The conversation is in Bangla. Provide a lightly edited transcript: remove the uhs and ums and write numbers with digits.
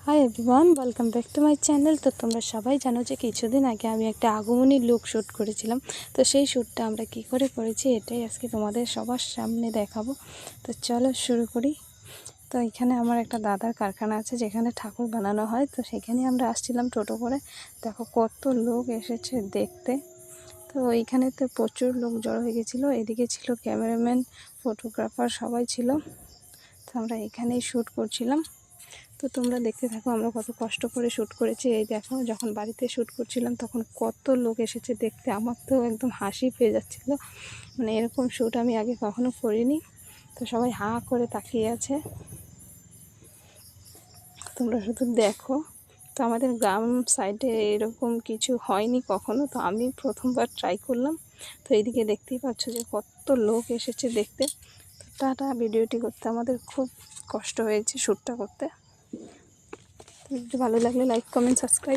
Hi everyone, welcome back to my channel. তো তোমরা সবাই জানো যে কিছুদিন আগে আমি একটা আগমনী লুক শ্যুট করেছিলাম। তো সেই শ্যুটটা আমরা কি করে করেছি এটাই আজকে তোমাদের সবার সামনে দেখাবো। তো চলো শুরু করি। তো এখানে আমার একটা দাদার কারখানা আছে যেখানে ঠাকুর বানানো হয়। তো সেখানে আমরা আসছিলাম টোটো করে। দেখো কত লোক এসেছে দেখতে। তো এইখানে তো প্রচুর লোক জড়ো হয়ে গেছিলো। এদিকে ছিল ক্যামেরাম্যান, ফটোগ্রাফার, সবাই ছিল। তো আমরা এখানেই শ্যুট করছিলাম। তো তোমরা দেখতে থাকো আমরা কত কষ্ট করে শ্যুট করেছি। এই দেখো, যখন বাড়িতে শ্যুট করছিলাম তখন কত লোক এসেছে দেখতে। আমার তো একদম হাসি পেয়ে যাচ্ছিলো, মানে এরকম শ্যুট আমি আগে কখনো করিনি। তো সবাই হাঁ করে তাকিয়ে আছে, তোমরা শুধু দেখো। তো আমাদের গ্রাম সাইডে এরকম কিছু হয়নি কখনো, তো আমি প্রথমবার ট্রাই করলাম। তো এইদিকে দেখতেই পাচ্ছ যে কত লোক এসেছে দেখতে। তো টাটা, ভিডিওটি করতে আমাদের খুব কষ্ট হয়েছে শ্যুটটা করতে। ভিডিও ভালো লাগলে লাইক, কমেন্ট, সাবস্ক্রাইব।